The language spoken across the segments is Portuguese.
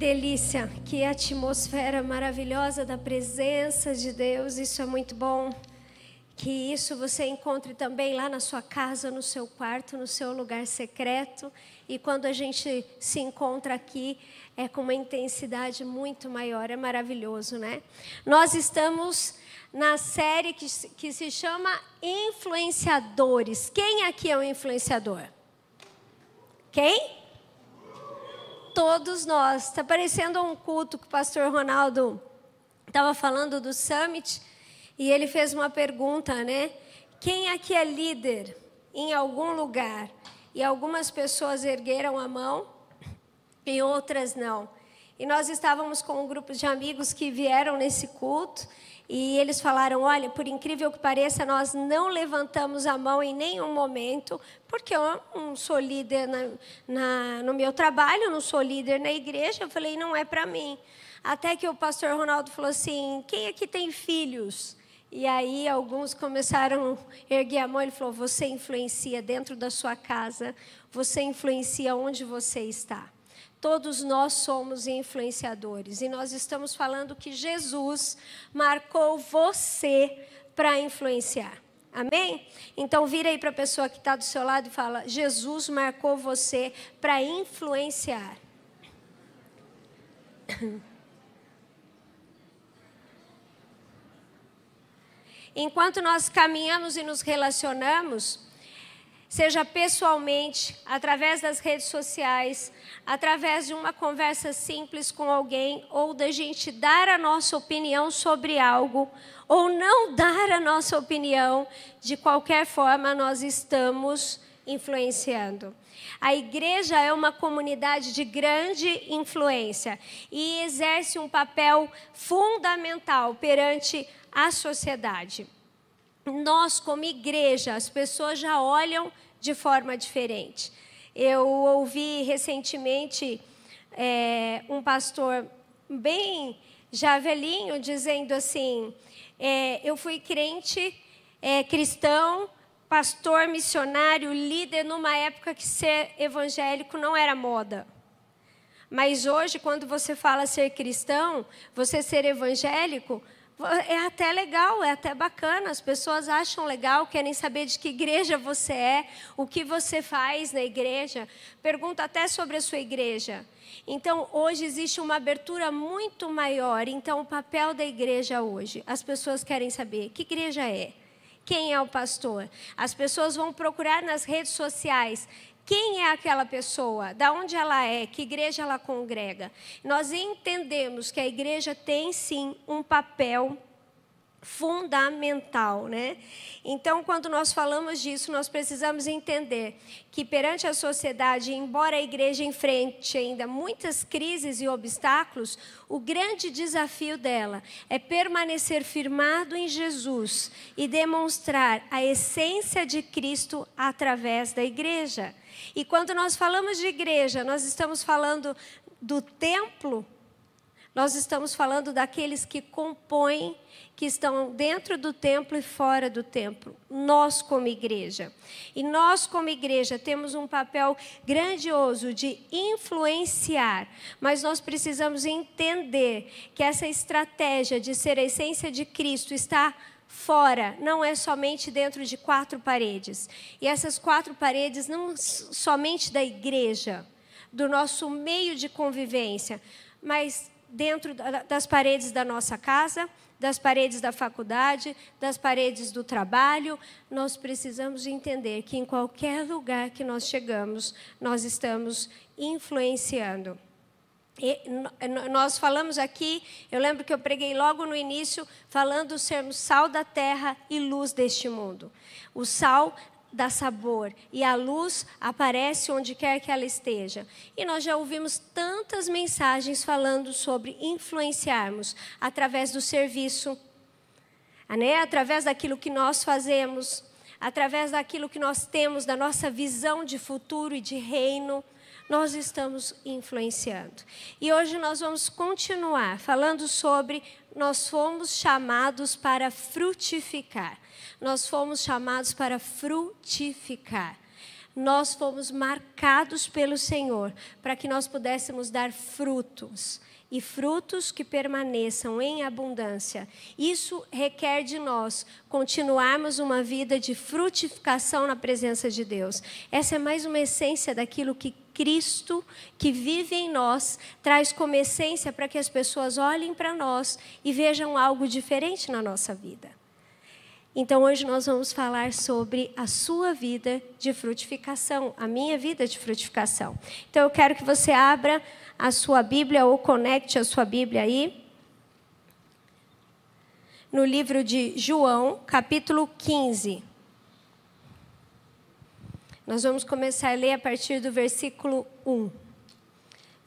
delícia, que atmosfera maravilhosa da presença de Deus. Isso é muito bom. Que isso você encontre também lá na sua casa, no seu quarto, no seu lugar secreto. E quando a gente se encontra aqui, é com uma intensidade muito maior. É maravilhoso, né? Nós estamos na série que se chama Influenciadores. Quem aqui é um influenciador? Quem? Todos nós. Está parecendo um culto que o pastor Ronaldo estava falando do Summit. E ele fez uma pergunta, né? Quem aqui é líder em algum lugar? E algumas pessoas ergueram a mão e outras não. E nós estávamos com um grupo de amigos que vieram nesse culto. E eles falaram, olha, por incrível que pareça, nós não levantamos a mão em nenhum momento, porque eu não sou líder no meu trabalho, não sou líder na igreja. Eu falei, não é para mim. Até que o pastor Ronaldo falou assim, quem aqui tem filhos? E aí alguns começaram a erguer a mão. Ele falou, você influencia dentro da sua casa, você influencia onde você está. Todos nós somos influenciadores. E nós estamos falando que Jesus marcou você para influenciar. Amém? Então vira aí para a pessoa que está do seu lado e fala, Jesus marcou você para influenciar. Enquanto nós caminhamos e nos relacionamos, seja pessoalmente, através das redes sociais, através de uma conversa simples com alguém, ou da gente dar a nossa opinião sobre algo, ou não dar a nossa opinião, de qualquer forma nós estamos influenciando. A igreja é uma comunidade de grande influência e exerce um papel fundamental perante a sociedade. Nós, como igreja, as pessoas já olham de forma diferente. Eu ouvi recentemente um pastor bem já velhinho dizendo assim, eu fui crente, cristão, pastor, missionário, líder numa época que ser evangélico não era moda. Mas hoje, quando você fala ser cristão, você ser evangélico, é até legal, é até bacana. As pessoas acham legal, querem saber de que igreja você é, o que você faz na igreja. Pergunta até sobre a sua igreja. Então, hoje existe uma abertura muito maior. Então, o papel da igreja hoje, as pessoas querem saber que igreja é, quem é o pastor. As pessoas vão procurar nas redes sociais quem é aquela pessoa, de onde ela é, que igreja ela congrega. Nós entendemos que a igreja tem, sim, um papel fundamental, né? Então, quando nós falamos disso, nós precisamos entender que perante a sociedade, embora a igreja enfrente ainda muitas crises e obstáculos, o grande desafio dela é permanecer firmado em Jesus e demonstrar a essência de Cristo através da igreja. E quando nós falamos de igreja, nós estamos falando do templo, nós estamos falando daqueles que compõem, que estão dentro do templo e fora do templo. Nós como igreja. E nós como igreja temos um papel grandioso de influenciar. Mas nós precisamos entender que essa estratégia de ser a essência de Cristo está fora, não é somente dentro de 4 paredes. E essas 4 paredes não somente da igreja, do nosso meio de convivência, mas dentro das paredes da nossa casa, das paredes da faculdade, das paredes do trabalho. Nós precisamos entender que em qualquer lugar que nós chegamos, nós estamos influenciando. E nós falamos aqui, eu lembro que eu preguei logo no início, falando sermos sal da terra e luz deste mundo. O sal dá sabor e a luz aparece onde quer que ela esteja. E nós já ouvimos tantas mensagens falando sobre influenciarmos através do serviço, né? Através daquilo que nós fazemos, através daquilo que nós temos, da nossa visão de futuro e de reino. Nós estamos influenciando. E hoje nós vamos continuar falando sobre nós fomos chamados para frutificar. Nós fomos chamados para frutificar. nós fomos marcados pelo Senhor para que nós pudéssemos dar frutos. E frutos que permaneçam em abundância. Isso requer de nós continuarmos uma vida de frutificação na presença de Deus. Essa é mais uma essência daquilo que Cristo, que vive em nós, traz como essência para que as pessoas olhem para nós e vejam algo diferente na nossa vida. Então, hoje nós vamos falar sobre a sua vida de frutificação, a minha vida de frutificação. Então, eu quero que você abra a sua Bíblia ou conecte a sua Bíblia aí, no livro de João, capítulo 15. Nós vamos começar a ler a partir do versículo 1.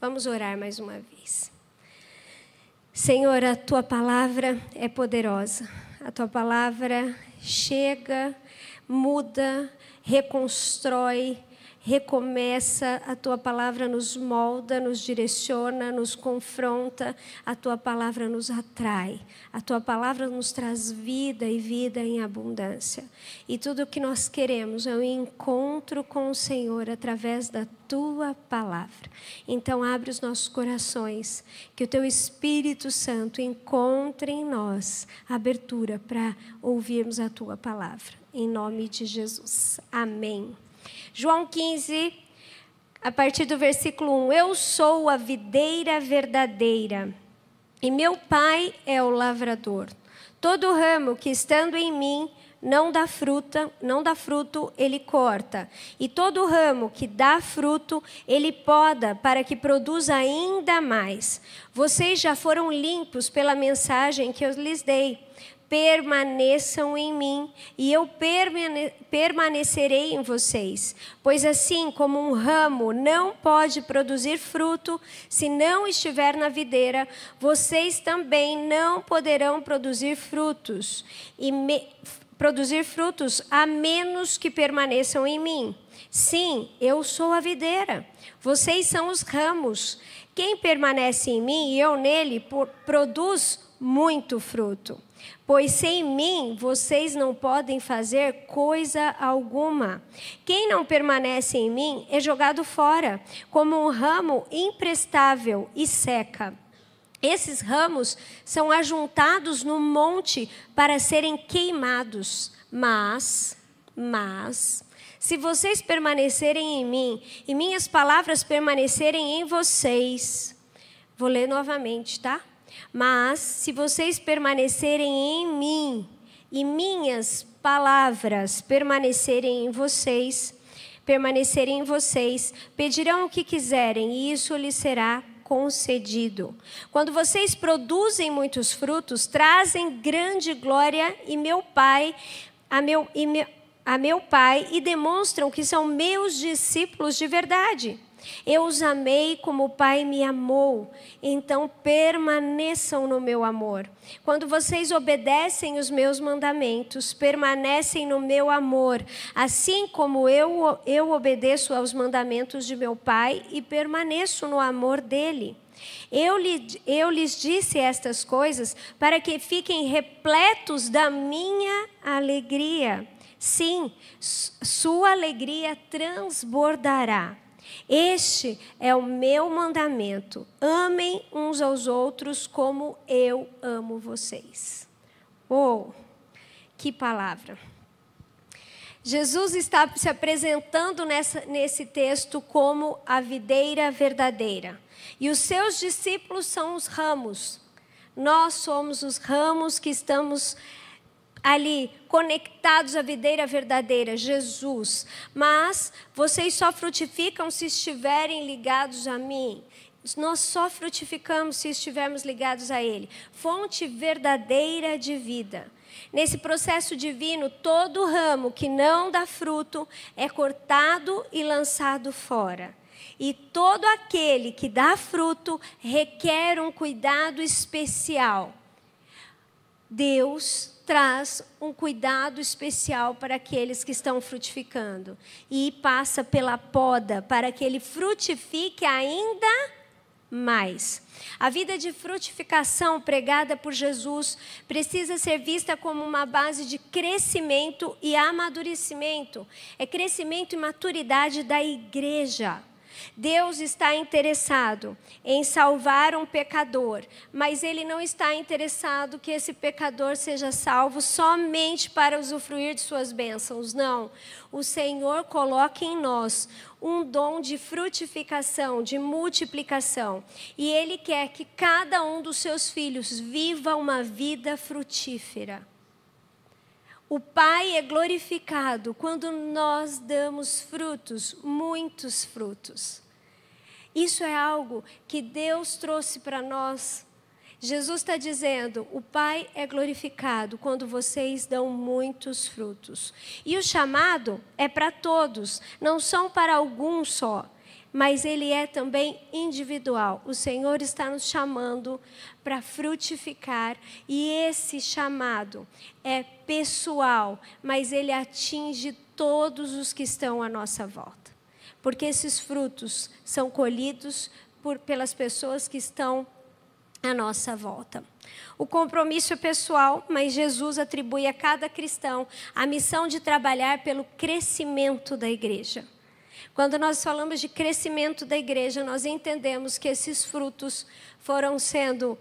Vamos orar mais uma vez. Senhor, a Tua palavra é poderosa. A Tua palavra chega, muda, reconstrói, recomeça. A Tua palavra nos molda, nos direciona, nos confronta. A Tua palavra nos atrai. A Tua palavra nos traz vida e vida em abundância. E tudo o que nós queremos é um encontro com o Senhor através da Tua palavra. Então, abre os nossos corações, que o Teu Espírito Santo encontre em nós abertura para ouvirmos a Tua palavra. Em nome de Jesus. Amém. João 15, a partir do versículo 1. Eu sou a videira verdadeira, e meu Pai é o lavrador. Todo ramo que estando em mim não dá fruto, ele corta. E todo ramo que dá fruto, ele poda, para que produza ainda mais. Vocês já foram limpos pela mensagem que eu lhes dei. Permaneçam em mim, e eu permanecerei em vocês. Pois assim como um ramo não pode produzir fruto se não estiver na videira, vocês também não poderão produzir frutos, a menos que permaneçam em mim. Sim, eu sou a videira, vocês são os ramos. Quem permanece em mim e eu nele produz muito fruto. Pois sem mim vocês não podem fazer coisa alguma. Quem não permanece em mim é jogado fora, como um ramo imprestável e seca. Esses ramos são ajuntados no monte para serem queimados. Mas, se vocês permanecerem em mim e minhas palavras permanecerem em vocês... Vou ler novamente, tá? Mas, se vocês permanecerem em mim e minhas palavras permanecerem em vocês, pedirão o que quiserem e isso lhes será concedido. Quando vocês produzem muitos frutos, trazem grande glória a meu Pai e demonstram que são meus discípulos de verdade. Eu os amei como o Pai me amou, então permaneçam no meu amor. Quando vocês obedecem os meus mandamentos, permanecem no meu amor, assim como eu obedeço aos mandamentos de meu Pai e permaneço no amor dele. Eu lhes disse estas coisas para que fiquem repletos da minha alegria. Sim, sua alegria transbordará. Este é o meu mandamento. Amem uns aos outros como eu amo vocês. Oh, que palavra. Jesus está se apresentando nesse texto como a videira verdadeira. E os seus discípulos são os ramos. Nós somos os ramos que estamos ali, conectados à videira verdadeira, Jesus. Mas vocês só frutificam se estiverem ligados a mim. Nós só frutificamos se estivermos ligados a Ele. Fonte verdadeira de vida. Nesse processo divino, todo ramo que não dá fruto é cortado e lançado fora. E todo aquele que dá fruto requer um cuidado especial. Deus traz um cuidado especial para aqueles que estão frutificando. E passa pela poda para que ele frutifique ainda mais. A vida de frutificação pregada por Jesus precisa ser vista como uma base de crescimento e amadurecimento. É crescimento e maturidade da igreja. Deus está interessado em salvar um pecador, mas Ele não está interessado que esse pecador seja salvo somente para usufruir de suas bênçãos. Não. O Senhor coloca em nós um dom de frutificação, de multiplicação. E Ele quer que cada um dos seus filhos viva uma vida frutífera. O Pai é glorificado quando nós damos frutos, muitos frutos. Isso é algo que Deus trouxe para nós. Jesus está dizendo, o Pai é glorificado quando vocês dão muitos frutos. E o chamado é para todos, não são para alguns só. Mas ele é também individual. O Senhor está nos chamando para frutificar e esse chamado é pessoal, mas ele atinge todos os que estão à nossa volta. Porque esses frutos são colhidos pelas pessoas que estão à nossa volta. O compromisso é pessoal, mas Jesus atribui a cada cristão a missão de trabalhar pelo crescimento da igreja. Quando nós falamos de crescimento da igreja, nós entendemos que esses frutos foram sendo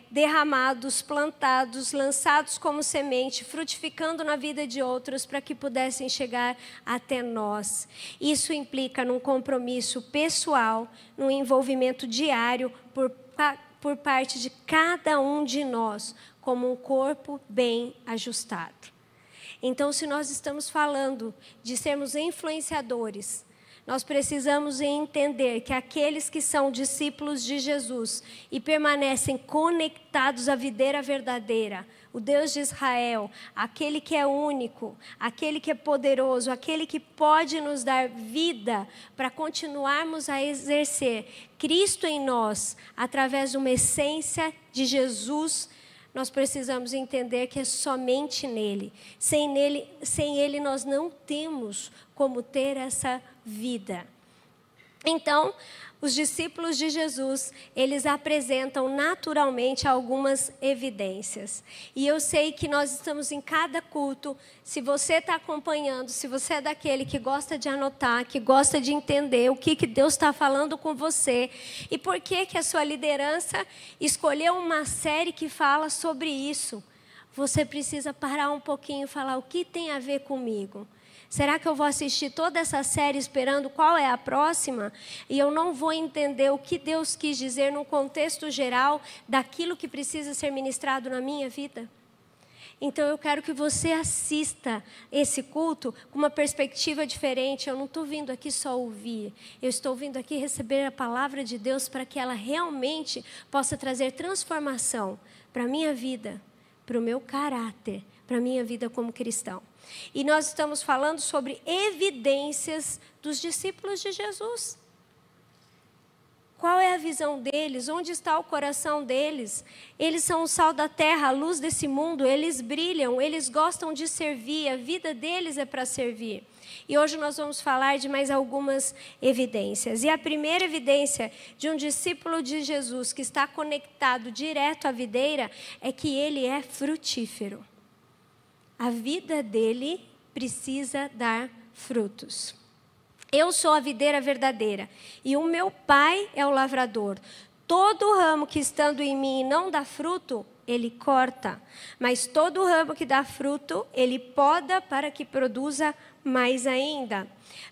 derramados, plantados, lançados como semente, frutificando na vida de outros para que pudessem chegar até nós. Isso implica num compromisso pessoal, num envolvimento diário por parte de cada um de nós, como um corpo bem ajustado. Então, se nós estamos falando de sermos influenciadores, nós precisamos entender que aqueles que são discípulos de Jesus e permanecem conectados à videira verdadeira, o Deus de Israel, aquele que é único, aquele que é poderoso, aquele que pode nos dar vida para continuarmos a exercer Cristo em nós, através de uma essência de Jesus. Nós precisamos entender que é somente nele. Sem ele nós não temos como ter essa vida. Então, os discípulos de Jesus, eles apresentam naturalmente algumas evidências. E eu sei que nós estamos em cada culto, se você está acompanhando, se você é daquele que gosta de anotar, que gosta de entender o que Deus está falando com você, e por que a sua liderança escolheu uma série que fala sobre isso, você precisa parar um pouquinho e falar, o que tem a ver comigo? Será que eu vou assistir toda essa série esperando qual é a próxima? E eu não vou entender o que Deus quis dizer no contexto geral daquilo que precisa ser ministrado na minha vida? Então eu quero que você assista esse culto com uma perspectiva diferente. Eu não estou vindo aqui só ouvir. Eu estou vindo aqui receber a palavra de Deus para que ela realmente possa trazer transformação para a minha vida, para o meu caráter, para a minha vida como cristão. E nós estamos falando sobre evidências dos discípulos de Jesus. Qual é a visão deles? Onde está o coração deles? Eles são o sal da terra, a luz desse mundo. Eles brilham, eles gostam de servir. A vida deles é para servir. E hoje nós vamos falar de mais algumas evidências. E a primeira evidência de um discípulo de Jesus que está conectado direto à videira é que ele é frutífero. A vida dele precisa dar frutos. Eu sou a videira verdadeira e o meu Pai é o lavrador. Todo ramo que estando em mim não dá fruto, ele corta. Mas todo ramo que dá fruto, ele poda para que produza mais ainda.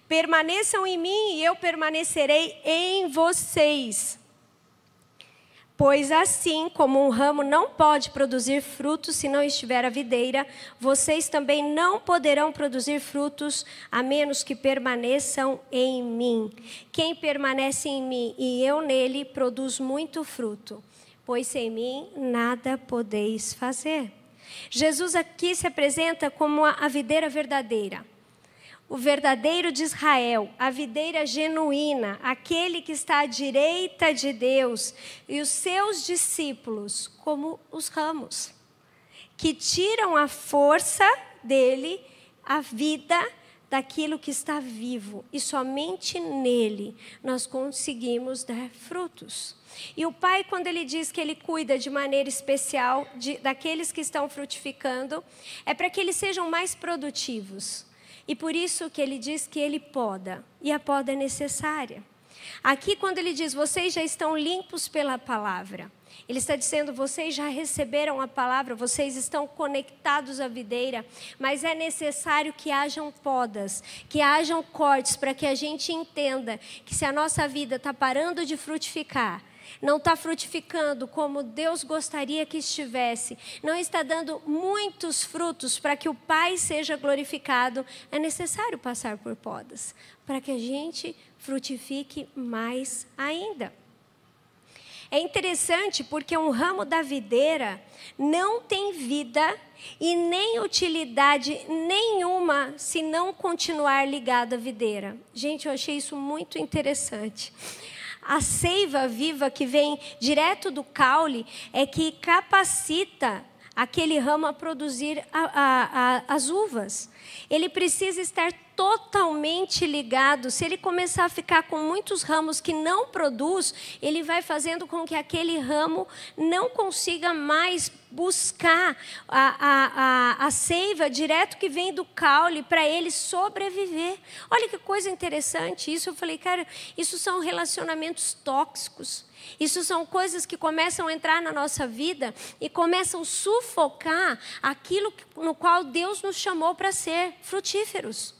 Permaneçam em mim e eu permanecerei em vocês. Pois assim como um ramo não pode produzir frutos se não estiver a videira, vocês também não poderão produzir frutos a menos que permaneçam em mim. Quem permanece em mim e eu nele produz muito fruto, pois sem mim nada podeis fazer. Jesus aqui se apresenta como a videira verdadeira. O verdadeiro de Israel, a videira genuína, aquele que está à direita de Deus, e os seus discípulos como os ramos, que tiram a força dele, a vida, daquilo que está vivo. E somente nele nós conseguimos dar frutos. E o Pai, quando Ele diz que Ele cuida de maneira especial daqueles que estão frutificando, é para que eles sejam mais produtivos. E por isso que Ele diz que Ele poda. E a poda é necessária. Aqui, quando Ele diz, vocês já estão limpos pela palavra. Ele está dizendo, vocês já receberam a palavra, vocês estão conectados à videira, mas é necessário que hajam podas, que hajam cortes, para que a gente entenda que se a nossa vida está parando de frutificar, não está frutificando como Deus gostaria que estivesse, não está dando muitos frutos para que o Pai seja glorificado, é necessário passar por podas, para que a gente frutifique mais ainda. É interessante porque um ramo da videira não tem vida e nem utilidade nenhuma se não continuar ligado à videira. Gente, eu achei isso muito interessante. A seiva viva que vem direto do caule é que capacita aquele ramo a produzir as uvas. Ele precisa estar totalmente ligado. Se ele começar a ficar com muitos ramos que não produz, ele vai fazendo com que aquele ramo não consiga mais buscar a seiva direto que vem do caule para ele sobreviver. Olha que coisa interessante isso. Eu falei, cara, isso são relacionamentos tóxicos. Isso são coisas que começam a entrar na nossa vida e começam a sufocar aquilo no qual Deus nos chamou para ser frutíferos.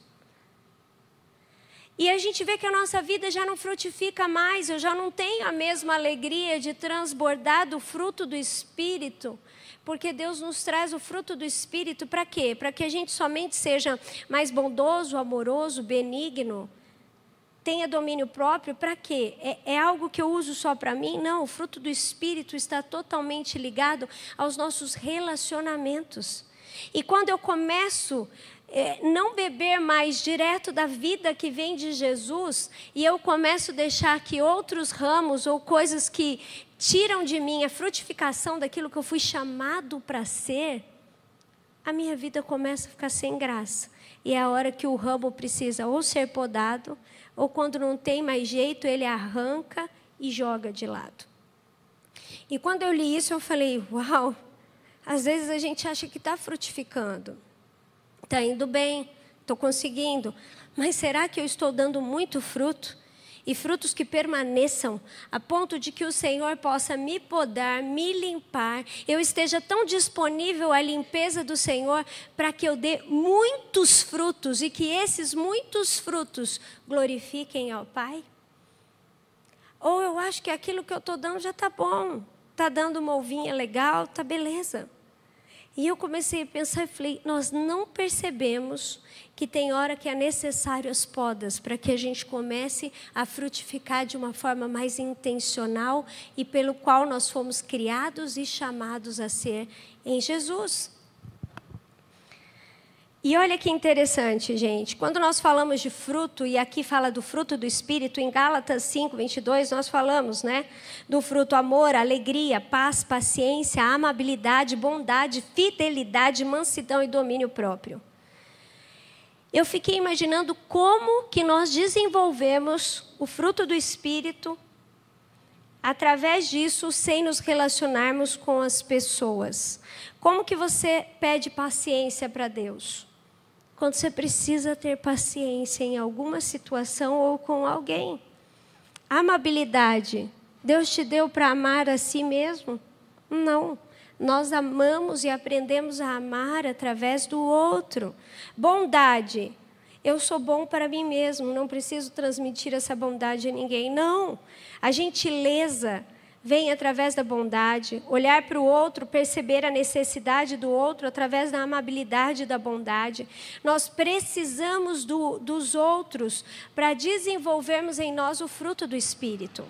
E a gente vê que a nossa vida já não frutifica mais, eu já não tenho a mesma alegria de transbordar do fruto do Espírito, porque Deus nos traz o fruto do Espírito para quê? Para que a gente somente seja mais bondoso, amoroso, benigno, tenha domínio próprio, para quê? É algo que eu uso só para mim? Não, o fruto do Espírito está totalmente ligado aos nossos relacionamentos. E quando eu começo não beber mais direto da vida que vem de Jesus, e eu começo a deixar que outros ramos ou coisas que tiram de mim a frutificação daquilo que eu fui chamado para ser, a minha vida começa a ficar sem graça. E é a hora que o ramo precisa ou ser podado, ou quando não tem mais jeito, ele arranca e joga de lado. E quando eu li isso, eu falei, uau, às vezes a gente acha que está frutificando. Está indo bem, estou conseguindo, mas será que eu estou dando muito fruto? E frutos que permaneçam, a ponto de que o Senhor possa me podar, me limpar, eu esteja tão disponível à limpeza do Senhor, para que eu dê muitos frutos, e que esses muitos frutos glorifiquem ao Pai? Ou eu acho que aquilo que eu estou dando já está bom, está dando uma ovinha legal, está beleza. E eu comecei a pensar e falei, nós não percebemos que tem hora que é necessário as podas para que a gente comece a frutificar de uma forma mais intencional e pelo qual nós fomos criados e chamados a ser em Jesus. E olha que interessante, gente. Quando nós falamos de fruto, e aqui fala do fruto do Espírito, em Gálatas 5, 22, nós falamos, né? Do fruto amor, alegria, paz, paciência, amabilidade, bondade, fidelidade, mansidão e domínio próprio. Eu fiquei imaginando como que nós desenvolvemos o fruto do Espírito, através disso, sem nos relacionarmos com as pessoas. Como que você pede paciência para Deus? Quando você precisa ter paciência em alguma situação ou com alguém. Amabilidade. Deus te deu para amar a si mesmo? Não. Nós amamos e aprendemos a amar através do outro. Bondade. Eu sou bom para mim mesmo, não preciso transmitir essa bondade a ninguém. Não. A gentileza vem através da bondade, olhar para o outro, perceber a necessidade do outro através da amabilidade e da bondade. Nós precisamos dos outros para desenvolvermos em nós o fruto do Espírito.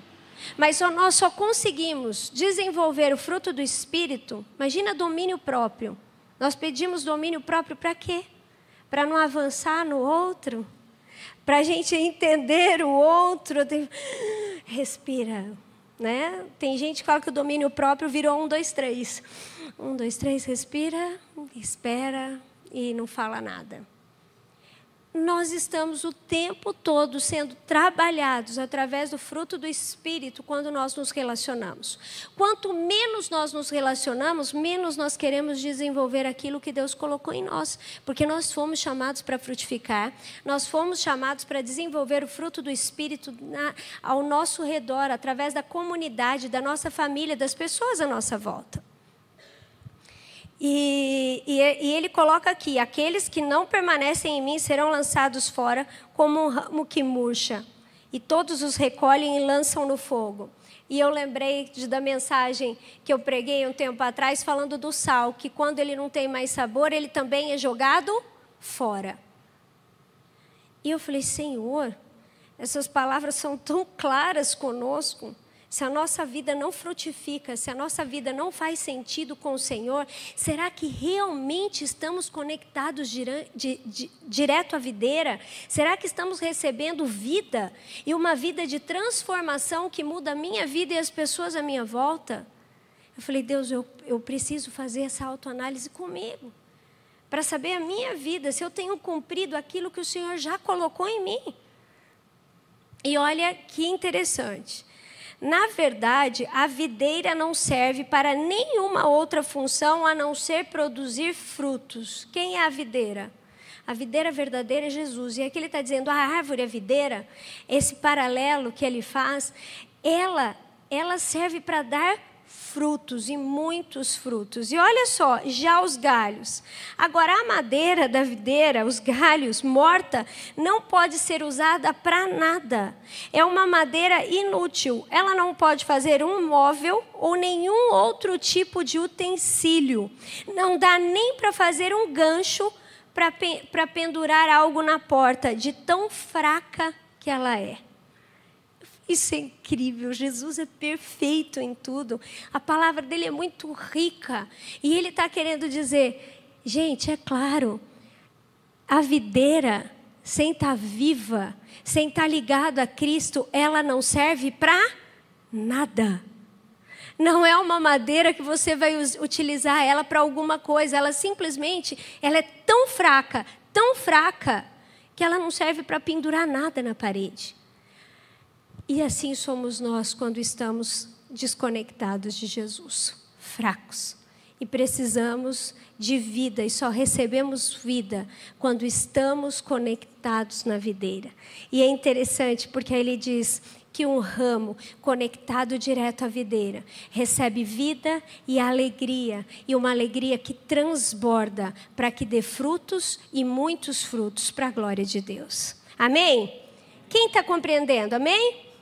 Mas nós só conseguimos desenvolver o fruto do Espírito, imagina domínio próprio. Nós pedimos domínio próprio para quê? Para não avançar no outro? Para a gente entender o outro? Respira. Né? Tem gente que fala que o domínio próprio virou 1, 2, 3. 1, 2, 3, respira, espera e não fala nada. nós estamos o tempo todo sendo trabalhados através do fruto do Espírito quando nós nos relacionamos. Quanto menos nós nos relacionamos, menos nós queremos desenvolver aquilo que Deus colocou em nós. Porque nós fomos chamados para frutificar, nós fomos chamados para desenvolver o fruto do Espírito ao nosso redor, através da comunidade, da nossa família, das pessoas à nossa volta. E ele coloca aqui, aqueles que não permanecem em mim serão lançados fora como um ramo que murcha, e todos os recolhem e lançam no fogo. E eu lembrei da mensagem que eu preguei um tempo atrás, falando do sal, que quando ele não tem mais sabor, ele também é jogado fora. E eu falei, Senhor, essas palavras são tão claras conosco. Se a nossa vida não frutifica, se a nossa vida não faz sentido com o Senhor, será que realmente estamos conectados direto à videira? Será que estamos recebendo vida e uma vida de transformação que muda a minha vida e as pessoas à minha volta? Eu falei, Deus, eu preciso fazer essa autoanálise comigo, para saber a minha vida, se eu tenho cumprido aquilo que o Senhor já colocou em mim. E olha que interessante. Na verdade, a videira não serve para nenhuma outra função a não ser produzir frutos. Quem é a videira? A videira verdadeira é Jesus. E aqui ele está dizendo, a árvore, a videira, esse paralelo que ele faz, ela serve para dar frutos e muitos frutos. E olha só, já os galhos. Agora, a madeira da videira, os galhos, morta, não pode ser usada para nada. É uma madeira inútil. Ela não pode fazer um móvel ou nenhum outro tipo de utensílio. Não dá nem para fazer um gancho para pendurar algo na porta, de tão fraca que ela é. Isso é incrível, Jesus é perfeito em tudo. A palavra dele é muito rica. E ele está querendo dizer, gente, é claro, a videira, sem estar viva, sem estar ligada a Cristo, ela não serve para nada. Não é uma madeira que você vai utilizar ela para alguma coisa. Ela simplesmente, ela é tão fraca, que ela não serve para pendurar nada na parede. E assim somos nós quando estamos desconectados de Jesus, fracos. E precisamos de vida, e só recebemos vida quando estamos conectados na videira. E é interessante porque ele diz que um ramo conectado direto à videira recebe vida e alegria, e uma alegria que transborda para que dê frutos e muitos frutos para a glória de Deus. Amém? Quem está compreendendo? Amém?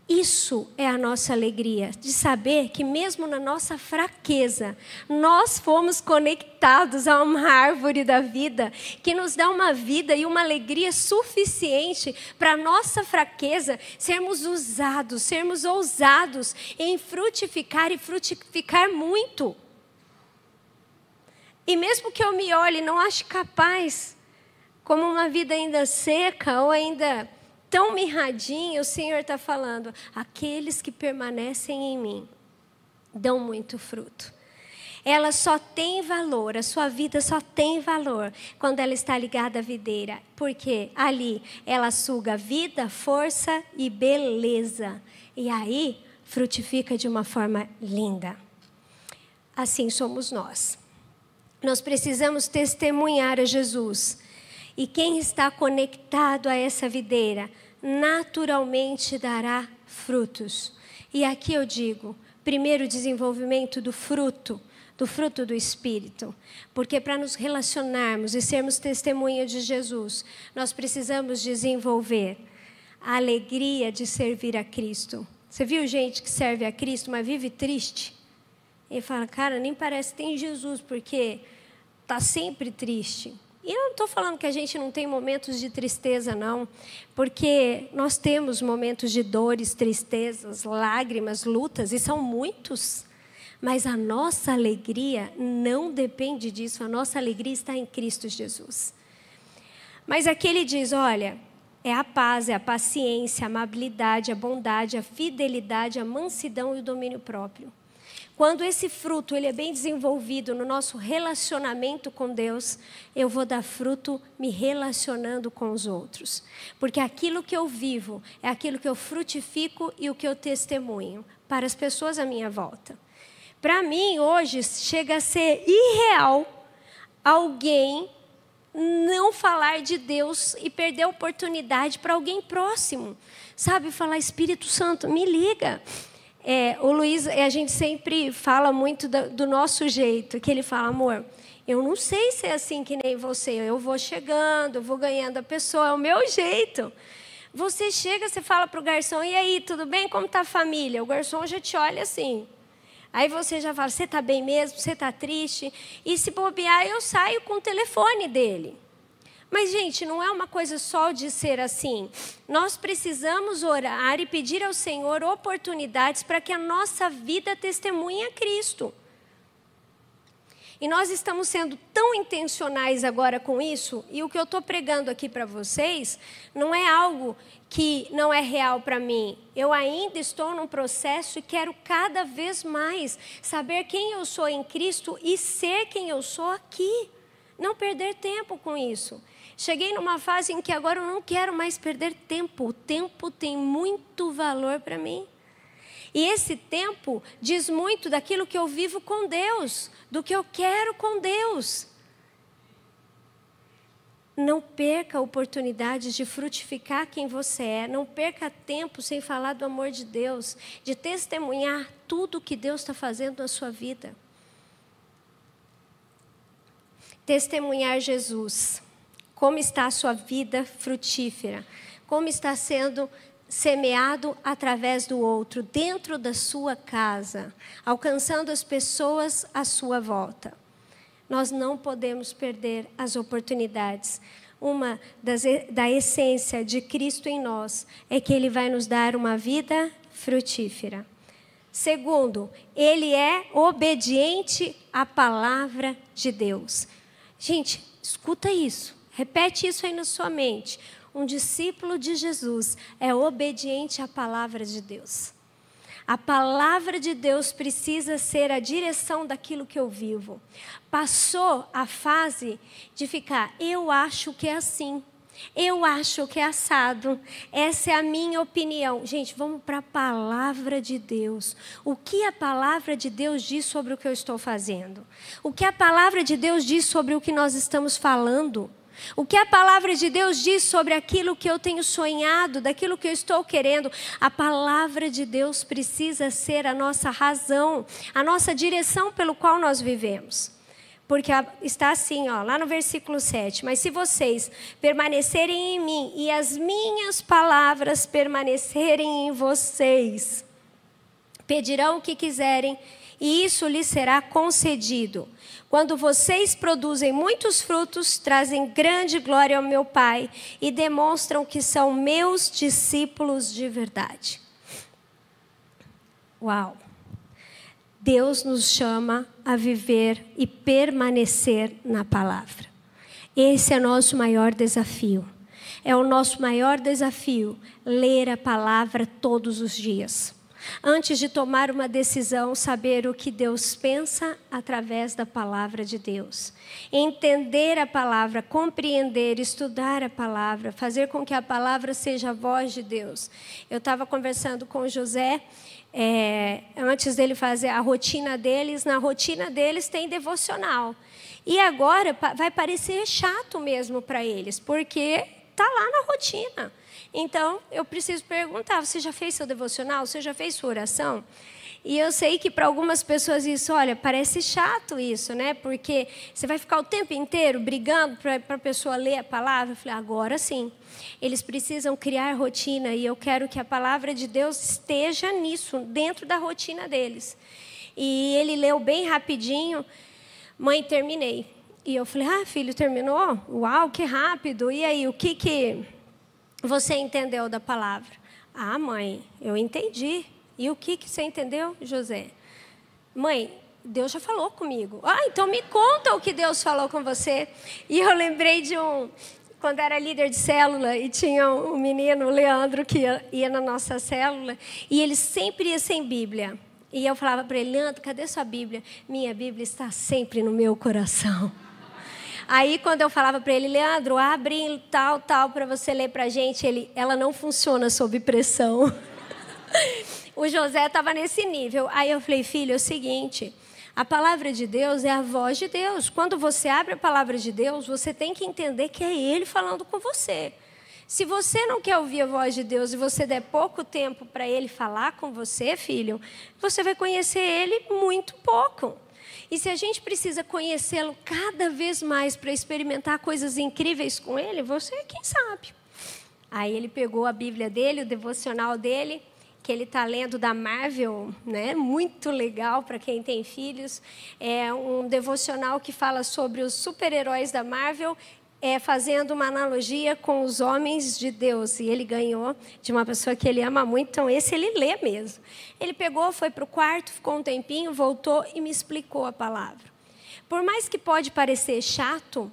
Isso é a nossa alegria, de saber que mesmo na nossa fraqueza, nós fomos conectados a uma árvore da vida, que nos dá uma vida e uma alegria suficiente para a nossa fraqueza sermos usados, sermos ousados em frutificar e frutificar muito. E mesmo que eu me olhe e não ache capaz, como uma vida ainda seca ou ainda tão mirradinho, o Senhor está falando, aqueles que permanecem em mim dão muito fruto. Ela só tem valor, a sua vida só tem valor quando ela está ligada à videira, porque ali ela suga vida, força e beleza, e aí frutifica de uma forma linda. Assim somos nós. Nós precisamos testemunhar a Jesus. E quem está conectado a essa videira, naturalmente dará frutos. E aqui eu digo, primeiro o desenvolvimento do fruto do Espírito. Porque para nos relacionarmos e sermos testemunha de Jesus, nós precisamos desenvolver a alegria de servir a Cristo. Você viu gente que serve a Cristo, mas vive triste? E fala, cara, nem parece que tem Jesus, porque está sempre triste. E eu não estou falando que a gente não tem momentos de tristeza, não. Porque nós temos momentos de dores, tristezas, lágrimas, lutas, e são muitos. Mas a nossa alegria não depende disso. A nossa alegria está em Cristo Jesus. Mas aqui ele diz, olha, é a paz, é a paciência, a amabilidade, a bondade, a fidelidade, a mansidão e o domínio próprio. Quando esse fruto ele é bem desenvolvido no nosso relacionamento com Deus, eu vou dar fruto me relacionando com os outros. Porque aquilo que eu vivo é aquilo que eu frutifico e o que eu testemunho para as pessoas à minha volta. Para mim, hoje, chega a ser irreal alguém não falar de Deus e perder a oportunidade para alguém próximo. Sabe, falar, Espírito Santo, me liga. O Luiz, a gente sempre fala muito do nosso jeito, que ele fala, amor, eu não sei se é assim que nem você, eu vou chegando, eu vou ganhando a pessoa, é o meu jeito. Você chega, você fala para o garçom, e aí, tudo bem? Como está a família? O garçom já te olha assim. Aí você já fala, você está bem mesmo? Você está triste? E se bobear, eu saio com o telefone dele. Mas, gente, não é uma coisa só de ser assim. Nós precisamos orar e pedir ao Senhor oportunidades para que a nossa vida testemunhe a Cristo. E nós estamos sendo tão intencionais agora com isso, e o que eu estou pregando aqui para vocês não é algo que não é real para mim. Eu ainda estou num processo e quero cada vez mais saber quem eu sou em Cristo e ser quem eu sou aqui. Não perder tempo com isso. Cheguei numa fase em que agora eu não quero mais perder tempo. O tempo tem muito valor para mim. E esse tempo diz muito daquilo que eu vivo com Deus, do que eu quero com Deus. Não perca oportunidades de frutificar quem você é. Não perca tempo sem falar do amor de Deus, de testemunhar tudo que Deus está fazendo na sua vida. Testemunhar Jesus. Como está a sua vida frutífera? Como está sendo semeado através do outro, dentro da sua casa, alcançando as pessoas à sua volta. Nós não podemos perder as oportunidades. Uma da essência de Cristo em nós é que Ele vai nos dar uma vida frutífera. Segundo, Ele é obediente à palavra de Deus. Gente, escuta isso. Repete isso aí na sua mente. Um discípulo de Jesus é obediente à palavra de Deus. A palavra de Deus precisa ser a direção daquilo que eu vivo. Passou a fase de ficar, eu acho que é assim, eu acho que é assado, essa é a minha opinião. Gente, vamos para a palavra de Deus. O que a palavra de Deus diz sobre o que eu estou fazendo? O que a palavra de Deus diz sobre o que nós estamos falando? O que a palavra de Deus diz sobre aquilo que eu tenho sonhado, daquilo que eu estou querendo? A palavra de Deus precisa ser a nossa razão, a nossa direção pelo qual nós vivemos. Porque está assim, lá no versículo 7. Mas se vocês permanecerem em mim e as minhas palavras permanecerem em vocês, pedirão o que quiserem e isso lhes será concedido. Quando vocês produzem muitos frutos, trazem grande glória ao meu Pai e demonstram que são meus discípulos de verdade. Uau! Deus nos chama a viver e permanecer na palavra. Esse é o nosso maior desafio. É o nosso maior desafio, ler a palavra todos os dias. Antes de tomar uma decisão, saber o que Deus pensa através da palavra de Deus. Entender a palavra, compreender, estudar a palavra, fazer com que a palavra seja a voz de Deus. Eu estava conversando com o José, antes dele fazer a rotina deles, na rotina deles tem devocional. E agora vai parecer chato mesmo para eles, porque está lá na rotina. Então, eu preciso perguntar, você já fez seu devocional? Você já fez sua oração? E eu sei que para algumas pessoas isso, olha, parece chato isso, né? Porque você vai ficar o tempo inteiro brigando para a pessoa ler a palavra. Eu falei, agora sim. Eles precisam criar rotina e eu quero que a palavra de Deus esteja nisso, dentro da rotina deles. E ele leu bem rapidinho, mãe, terminei. E eu falei, filho, terminou? Uau, que rápido. E aí, o que você entendeu da palavra? Mãe, eu entendi. E o que você entendeu, José? Mãe, Deus já falou comigo. Então me conta o que Deus falou com você. E eu lembrei de quando era líder de célula e tinha um menino, o Leandro, que ia na nossa célula. E ele sempre ia sem Bíblia. E eu falava para ele: Leandro, cadê sua Bíblia? Minha Bíblia está sempre no meu coração. Aí, quando eu falava para ele: Leandro, abre tal, para você ler para a gente, ela não funciona sob pressão. O José estava nesse nível. Aí eu falei: filho, é o seguinte, a palavra de Deus é a voz de Deus. Quando você abre a palavra de Deus, você tem que entender que é Ele falando com você. Se você não quer ouvir a voz de Deus e você der pouco tempo para Ele falar com você, filho, você vai conhecer Ele muito pouco. E se a gente precisa conhecê-lo cada vez mais para experimentar coisas incríveis com Ele, você é quem sabe. Aí ele pegou a Bíblia dele, o devocional dele, que ele está lendo da Marvel, né? Muito legal para quem tem filhos. É um devocional que fala sobre os super-heróis da Marvel, fazendo uma analogia com os homens de Deus. E ele ganhou de uma pessoa que ele ama muito, então esse ele lê mesmo. Ele pegou, foi para o quarto, ficou um tempinho, voltou e me explicou a palavra. Por mais que pode parecer chato,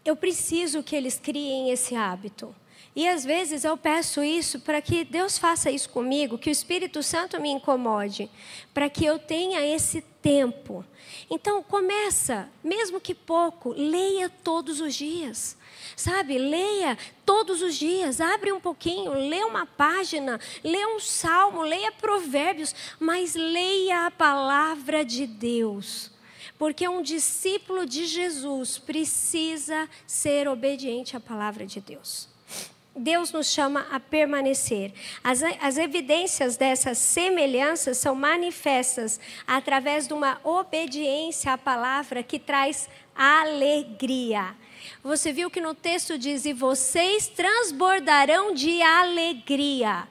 eu preciso que eles criem esse hábito. E às vezes eu peço isso para que Deus faça isso comigo, que o Espírito Santo me incomode, para que eu tenha esse tempo. Então começa, mesmo que pouco, leia todos os dias. Sabe, leia todos os dias, abre um pouquinho, lê uma página, lê um salmo, leia provérbios, mas leia a palavra de Deus. Porque um discípulo de Jesus precisa ser obediente à palavra de Deus. Deus nos chama a permanecer. As evidências dessas semelhanças são manifestas através de uma obediência à palavra que traz alegria. Você viu que no texto diz: e vocês transbordarão de alegria.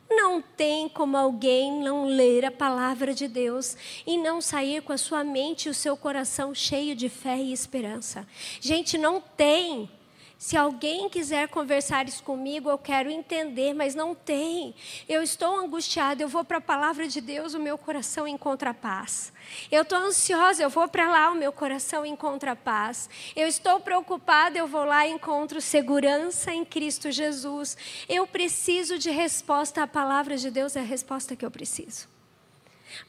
Não tem como alguém não ler a palavra de Deus e não sair com a sua mente e o seu coração cheio de fé e esperança. Gente, não tem. Se alguém quiser conversar isso comigo, eu quero entender, mas não tem. Eu estou angustiada, eu vou para a palavra de Deus, o meu coração encontra paz. Eu estou ansiosa, eu vou para lá, o meu coração encontra paz. Eu estou preocupada, eu vou lá e encontro segurança em Cristo Jesus. Eu preciso de resposta, a palavra de Deus é a resposta que eu preciso.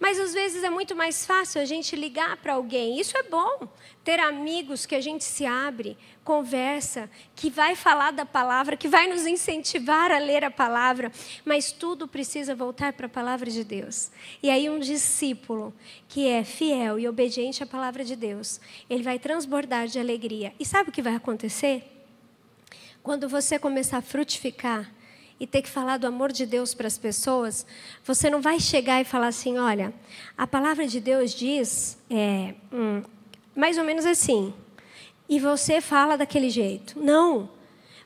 Mas às vezes é muito mais fácil a gente ligar para alguém. Isso é bom, ter amigos que a gente se abre, conversa, que vai falar da palavra, que vai nos incentivar a ler a palavra. Mas tudo precisa voltar para a palavra de Deus. E aí um discípulo que é fiel e obediente à palavra de Deus, ele vai transbordar de alegria. E sabe o que vai acontecer? Quando você começar a frutificar, e ter que falar do amor de Deus para as pessoas, você não vai chegar e falar assim: olha, a palavra de Deus diz mais ou menos assim, e você fala daquele jeito. Não,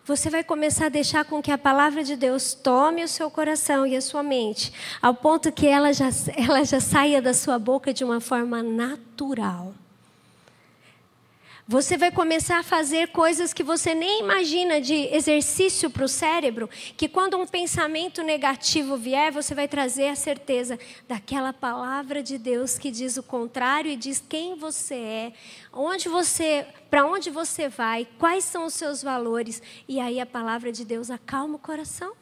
você vai começar a deixar com que a palavra de Deus tome o seu coração e a sua mente, ao ponto que ela já saia da sua boca de uma forma natural. Você vai começar a fazer coisas que você nem imagina, de exercício para o cérebro, que quando um pensamento negativo vier, você vai trazer a certeza daquela palavra de Deus que diz o contrário e diz quem você é, para onde você vai, quais são os seus valores. E aí a palavra de Deus acalma o coração.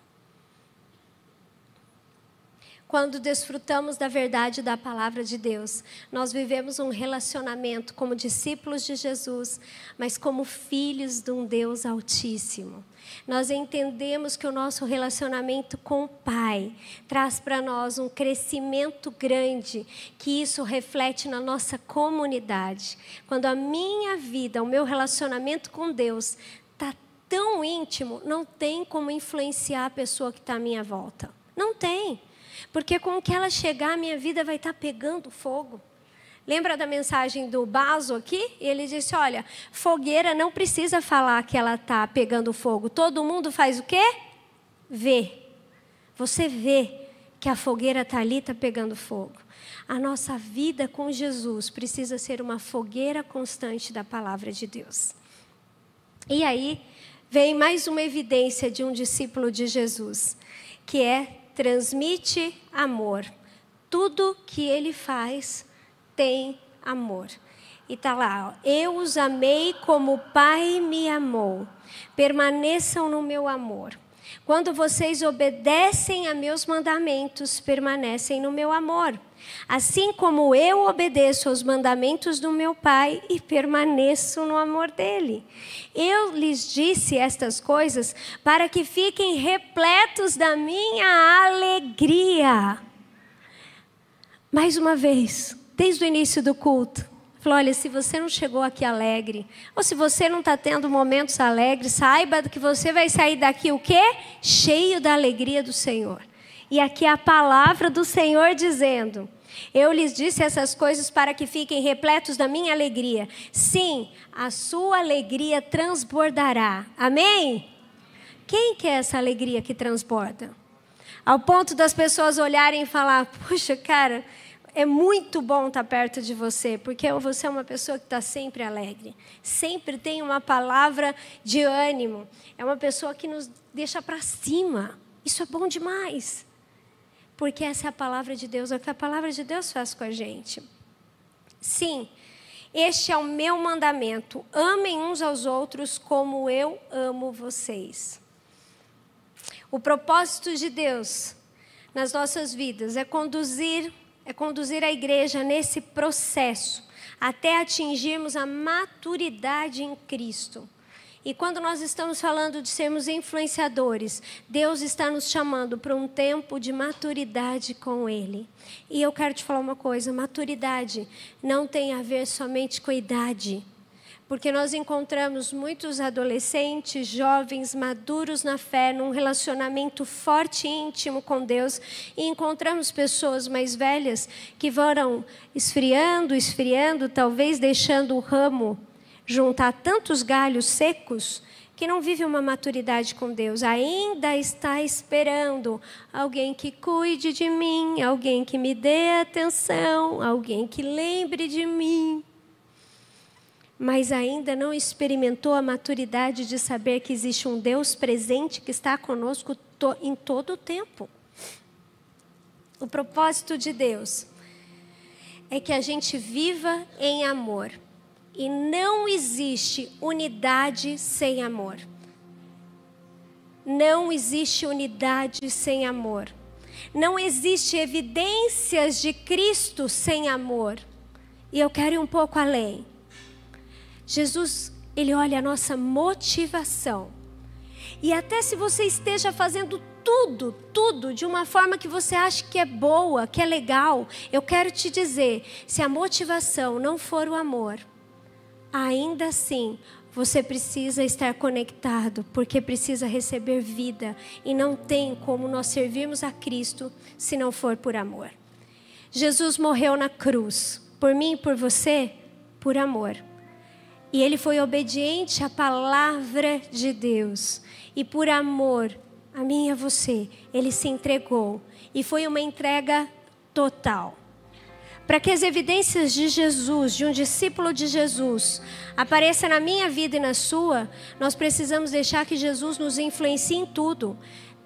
Quando desfrutamos da verdade da palavra de Deus, nós vivemos um relacionamento como discípulos de Jesus, mas como filhos de um Deus Altíssimo. Nós entendemos que o nosso relacionamento com o Pai traz para nós um crescimento grande, que isso reflete na nossa comunidade. Quando a minha vida, o meu relacionamento com Deus está tão íntimo, não tem como influenciar a pessoa que está à minha volta. Não tem. Porque com que ela chegar, a minha vida vai estar pegando fogo. Lembra da mensagem do Baso aqui? Ele disse: olha, fogueira não precisa falar que ela está pegando fogo. Todo mundo faz o quê? Vê. Você vê que a fogueira está ali, está pegando fogo. A nossa vida com Jesus precisa ser uma fogueira constante da palavra de Deus. E aí, vem mais uma evidência de um discípulo de Jesus, que transmite amor. Tudo que ele faz tem amor. E está lá: eu os amei como o Pai me amou. Permaneçam no meu amor. Quando vocês obedecem a meus mandamentos, permanecem no meu amor. Assim como eu obedeço aos mandamentos do meu Pai e permaneço no amor dele. Eu lhes disse estas coisas para que fiquem repletos da minha alegria. Mais uma vez, desde o início do culto, falou, olha, se você não chegou aqui alegre, ou se você não está tendo momentos alegres, saiba que você vai sair daqui o quê? Cheio da alegria do Senhor. E aqui a palavra do Senhor dizendo, eu lhes disse essas coisas para que fiquem repletos da minha alegria. Sim, a sua alegria transbordará. Amém? Quem quer essa alegria que transborda? Ao ponto das pessoas olharem e falar, puxa, cara, é muito bom estar perto de você, porque você é uma pessoa que está sempre alegre, sempre tem uma palavra de ânimo, é uma pessoa que nos deixa para cima. Isso é bom demais, porque essa é a palavra de Deus, é o que a palavra de Deus faz com a gente. Sim, este é o meu mandamento, amem uns aos outros como eu amo vocês. O propósito de Deus nas nossas vidas é conduzir a igreja nesse processo até atingirmos a maturidade em Cristo. E quando nós estamos falando de sermos influenciadores, Deus está nos chamando para um tempo de maturidade com Ele. E eu quero te falar uma coisa, maturidade não tem a ver somente com a idade. Porque nós encontramos muitos adolescentes, jovens, maduros na fé, num relacionamento forte e íntimo com Deus. E encontramos pessoas mais velhas que vão esfriando, talvez deixando o ramo juntar tantos galhos secos, que não vive uma maturidade com Deus. Ainda está esperando alguém que cuide de mim, alguém que me dê atenção, alguém que lembre de mim. Mas ainda não experimentou a maturidade de saber que existe um Deus presente que está conosco em todo o tempo. O propósito de Deus é que a gente viva em amor. E não existe unidade sem amor. Não existe unidade sem amor. Não existe evidências de Cristo sem amor. E eu quero ir um pouco além. Jesus, Ele olha a nossa motivação. E até se você esteja fazendo tudo de uma forma que você acha que é boa, que é legal, eu quero te dizer, se a motivação não for o amor, ainda assim, você precisa estar conectado, porque precisa receber vida. E não tem como nós servirmos a Cristo se não for por amor. Jesus morreu na cruz, por mim e por você, por amor. E Ele foi obediente à palavra de Deus. E por amor a mim e a você, Ele se entregou. E foi uma entrega total. Para que as evidências de Jesus, de um discípulo de Jesus, apareçam na minha vida e na sua, nós precisamos deixar que Jesus nos influencie em tudo.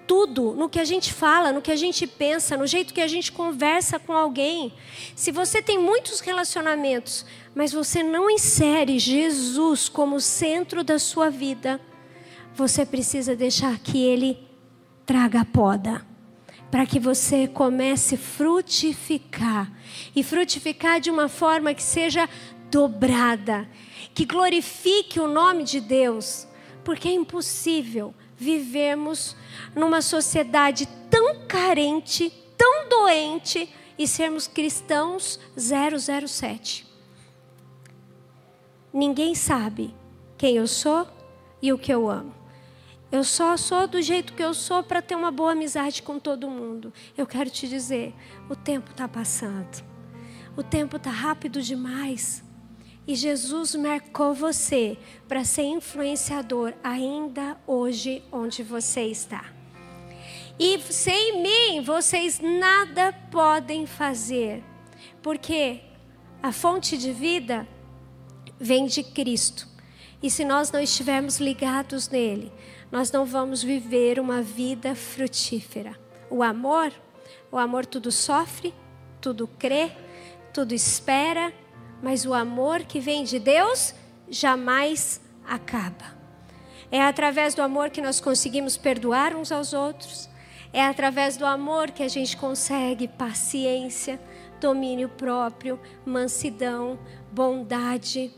Tudo, no que a gente fala, no que a gente pensa, no jeito que a gente conversa com alguém. Se você tem muitos relacionamentos, mas você não insere Jesus como centro da sua vida, você precisa deixar que Ele traga a poda, para que você comece a frutificar, e frutificar de uma forma que seja dobrada, que glorifique o nome de Deus, porque é impossível vivermos numa sociedade tão carente, tão doente, e sermos cristãos 007. Ninguém sabe quem eu sou e o que eu amo. Eu só sou do jeito que eu sou para ter uma boa amizade com todo mundo. Eu quero te dizer, o tempo está passando. O tempo está rápido demais. E Jesus marcou você para ser influenciador ainda hoje onde você está. E sem mim, vocês nada podem fazer. Porque a fonte de vida vem de Cristo. E se nós não estivermos ligados nele, nós não vamos viver uma vida frutífera. O amor tudo sofre, tudo crê, tudo espera, mas o amor que vem de Deus jamais acaba. É através do amor que nós conseguimos perdoar uns aos outros. É através do amor que a gente consegue paciência, domínio próprio, mansidão, bondade.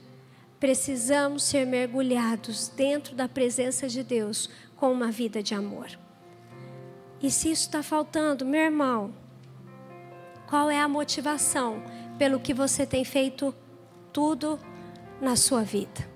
Precisamos ser mergulhados dentro da presença de Deus com uma vida de amor. E se isso está faltando, meu irmão, qual é a motivação pelo que você tem feito tudo na sua vida?